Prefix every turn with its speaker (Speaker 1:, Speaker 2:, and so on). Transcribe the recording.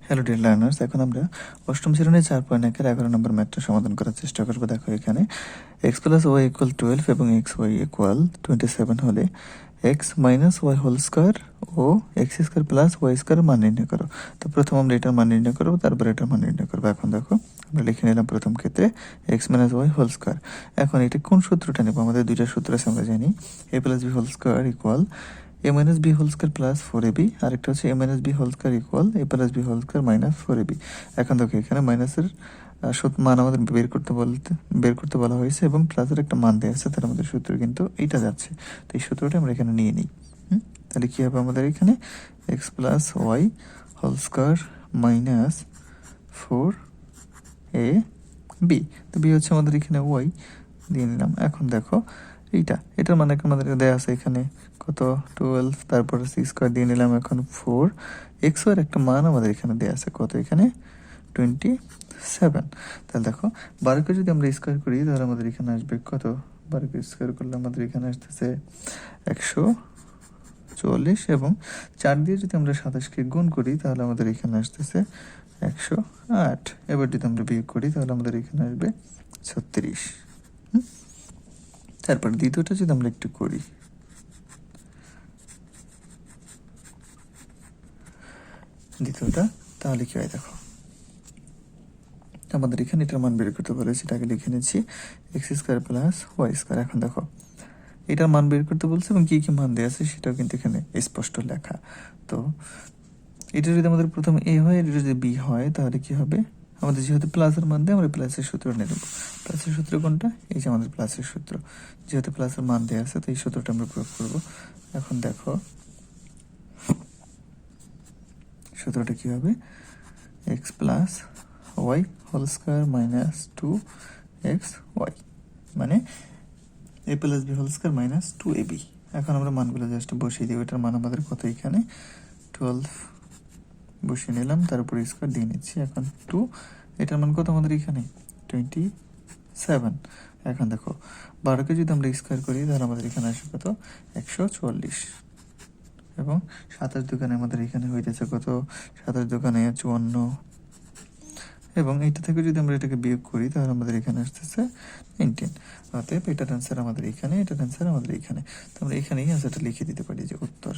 Speaker 1: Hello dear learners, এখন আমরা অষ্টম শ্রেণীর 4.1-এর 11 নম্বর ম্যাথটা সমাধান করার চেষ্টা করবো। দেখো এখানে এক্স প্লাস ওয়াই ইকুয়াল 12 এবং এক্স ওয়াই ইকুয়াল 27 হলে x minus y whole square ও x square plus y square মান নির্ণয় করো। তো প্রথম আমরা এটার মান নির্ণয় করবো, তারপর এটার মান নির্ণয় করবো। এখন দেখো আমরা লিখে নিলাম প্রথম ক্ষেত্রে x minus y whole square. এখন এটা কোন সূত্রটা নেবো? আমাদের দুইটা সূত্র আছে, আমরা জানি a plus b whole square equal a minus b whole square plus 4ab, আরেকটা হচ্ছে a minus b whole square equal a plus b whole square minus 4ab। এখন দেখো এখানে মাইনাসের মান আমাদের বের করতে বলা হয়েছে এবং প্লাসের একটা মান দেওয়া আছে, তার আমাদের সূত্র কিন্তু এইটা যাচ্ছে। তো এই সূত্রটা আমরা এখানে নিয়ে নিই। তাহলে কী হবে আমাদের এখানে x plus y whole square minus 4ab। তো বি হচ্ছে আমাদের এখানে ওয়াই দিয়ে নিলাম। এখন দেখো এটার মানে আমাদের দেওয়া আছে এখানে কত 12, তারপরে সি স্কোয়ার দিয়ে নিলাম। এখন 4 এক্স ওয়ার একটা মান আমাদের এখানে দেওয়া আছে কত, এখানে 27। তাহলে দেখো 12কে যদি আমরা স্কোয়ার করি তাহলে আমাদের এখানে আসবে কত, 12কে স্কোয়ার করলে আমাদের এখানে আসতেছে 144 এবং 4 দিয়ে যদি আমরা 27কে গুণ করি তাহলে আমাদের এখানে আসতেছে 108। এবার যদি আমরা বিয়োগ করি তাহলে আমাদের এখানে আসবে 36। তারপর দ্বিতীয়টা যদি আমরা একটু করি, তাহলে কি হয় দেখো, আমাদের এখানে এটার মান বের করতে বলেছে, এটাকে লিখে নিচ্ছি x square plus y square. এখন দেখো এটার মান বের করতে বলছে এবং কি কি মান দেওয়া আছে সেটাও কিন্তু এখানে স্পষ্ট লেখা। তো এটা যদি আমাদের প্রথম এ হয়, এটা যদি বি হয়, তাহলে কি হবে, আমাদের যেহেতু প্লাসের মান দেয় আমরা প্লাসের সূত্র নিয়ে নেব। প্লাসের সূত্র কোনটা? এই যে আমাদের প্লাসের সূত্র, যেহেতু প্লাসের মান দেওয়া আছে তো এই সূত্রটা আমরা প্রয়োগ করব। এখন দেখো সূত্রটা কি হবে, x plus y whole square minus 2xy মানে a plus b whole square minus 2ab। এখন আমরা মানগুলো জাস্ট বসিয়ে দিই। এটার মান আমাদের কত, এখানে 12 বসিয়ে নিলাম, তার উপরে স্কোয়ার দিয়ে নিচ্ছি। এখন 2, এটার মান কত আমাদের এখানে 27। এখন দেখো 12কে যদি আমরা স্কোয়ার করি তাহলে আমাদের এখানে আসবে কত, 144 এবং 27 দোকানে আমাদের এখানে হইতেছে কত, 27 দোকানে 54 এবং এইটা থেকে যদি আমরা এটাকে বিয়োগ করি তাহলে আমাদের এখানে আসতেছে 19। অতএব এটার অ্যান্সার আমাদের এখানে, এটার অ্যান্সার আমাদের এখানে। তো আমরা এখানেই অ্যান্সারটা লিখে দিতে পারি যে উত্তর।